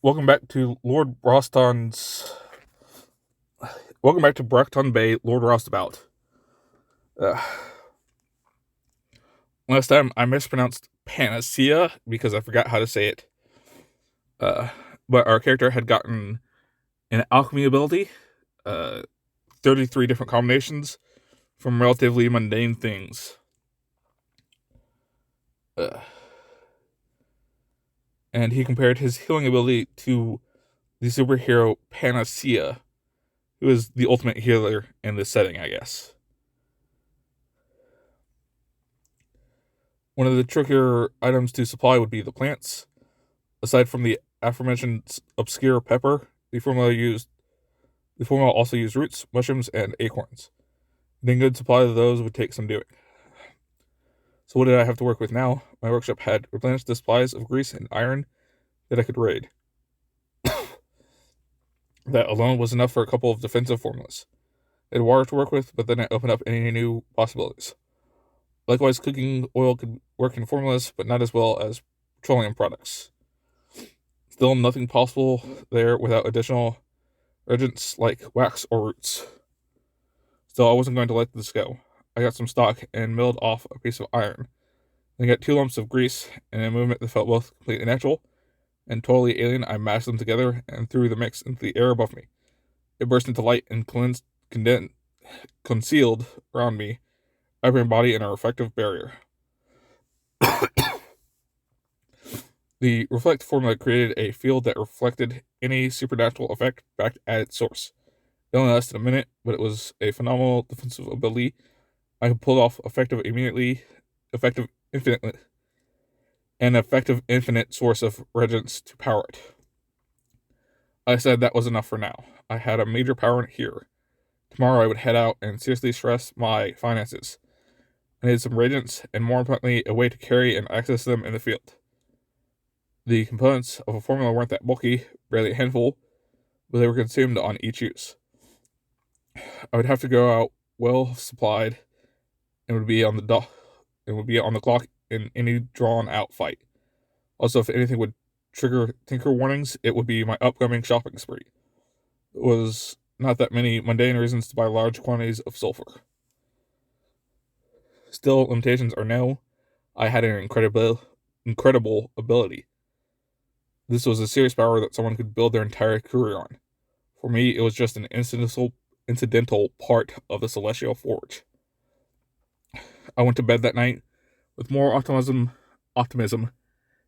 Welcome back to Lord Roston's. Welcome back to Brockton Bay, Lord Roustabout. Uh, Last time I mispronounced panacea because I forgot how to say it. Uh, but our character had gotten an alchemy ability, uh, 33 different combinations from relatively mundane things. Uh, and he compared his healing ability to the superhero Panacea, who is the ultimate healer in this setting, I guess. One of the trickier items to supply would be the plants. Aside from the aforementioned obscure pepper, the formula also used roots, mushrooms, and acorns. Getting good supply of those would take some doing. So what did I have to work with now? My workshop had replenished the supplies of grease and iron that I could raid. That alone was enough for a couple of defensive formulas. I had water to work with, but then I opened up any new possibilities. Likewise, cooking oil could work in formulas, but not as well as petroleum products. Still, nothing possible there without additional agents like wax or roots. Still, I wasn't going to let this go. I got some stock and milled off a piece of iron. Then got two lumps of grease, and in a movement that felt both completely natural and totally alien, I mashed them together and threw the mix into the air above me. It burst into light and concealed around me, wrapping my body in a reflective barrier. The reflect formula created a field that reflected any supernatural effect back at its source. It only lasted a minute, but it was a phenomenal defensive ability. I could pull off effective infinitely, an effective infinite source of regents to power it. I said that was enough for now. I had a major power here. Tomorrow I would head out and seriously stress my finances. I needed some regents, and more importantly, a way to carry and access them in the field. The components of a formula weren't that bulky, barely a handful, but they were consumed on each use. I would have to go out well supplied and would be on the clock in any drawn out fight. Also, if anything would trigger tinker warnings, it would be my upcoming shopping spree. It was not that many mundane reasons to buy large quantities of sulfur. Still, limitations are no. I had an incredible ability. This was a serious power that someone could build their entire career on. For me, it was just an incidental part of the Celestial Forge. I went to bed that night with more optimism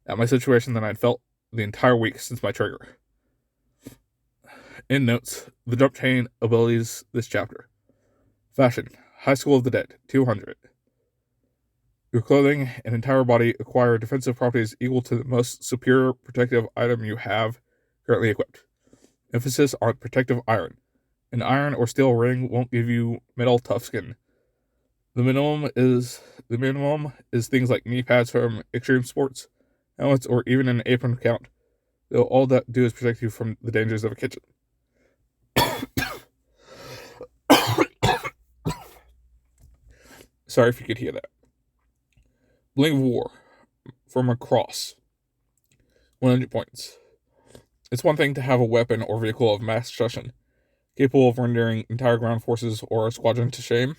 at my situation than I'd felt the entire week since my trigger. In notes, the jump chain abilities this chapter. Fashion, High School of the Dead, 200. Your clothing and entire body acquire defensive properties equal to the most superior protective item you have currently equipped. Emphasis on protective iron. An iron or steel ring won't give you metal tough skin. The minimum is things like knee pads from extreme sports, helmets, or even an apron count. Though all that do is protect you from the dangers of a kitchen. Sorry if you could hear that. Bling of War from a cross. 100 points. It's one thing to have a weapon or vehicle of mass destruction, capable of rendering entire ground forces or a squadron to shame.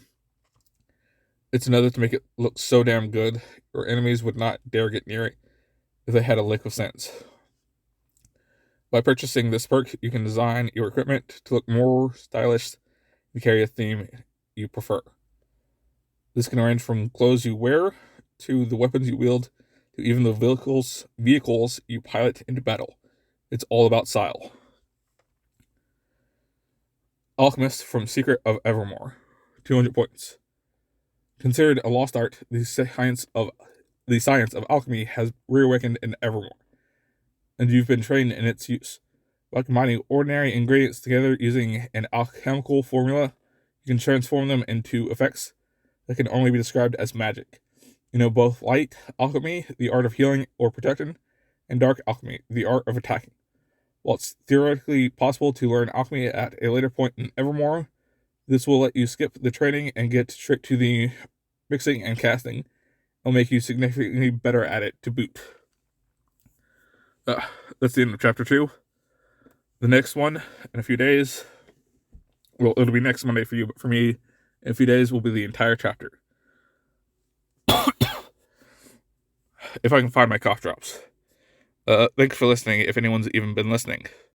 It's another to make it look so damn good, your enemies would not dare get near it if they had a lick of sense. By purchasing this perk, you can design your equipment to look more stylish and carry a theme you prefer. This can range from clothes you wear to the weapons you wield to even the vehicles you pilot into battle. It's all about style. Alchemist from Secret of Evermore, 200 points. Considered a lost art, the science of alchemy has reawakened in Evermore, and you've been trained in its use. By combining ordinary ingredients together using an alchemical formula, you can transform them into effects that can only be described as magic. You know both light alchemy, the art of healing or protection, and dark alchemy, the art of attacking. While it's theoretically possible to learn alchemy at a later point in Evermore, this will let you skip the training and get straight to the mixing and casting. It'll make you significantly better at it to boot. That's the end of chapter 2. The next one in a few days, well, it'll be next Monday for you, but for me, in a few days will be the entire chapter. If I can find my cough drops. Thanks for listening, if anyone's even been listening.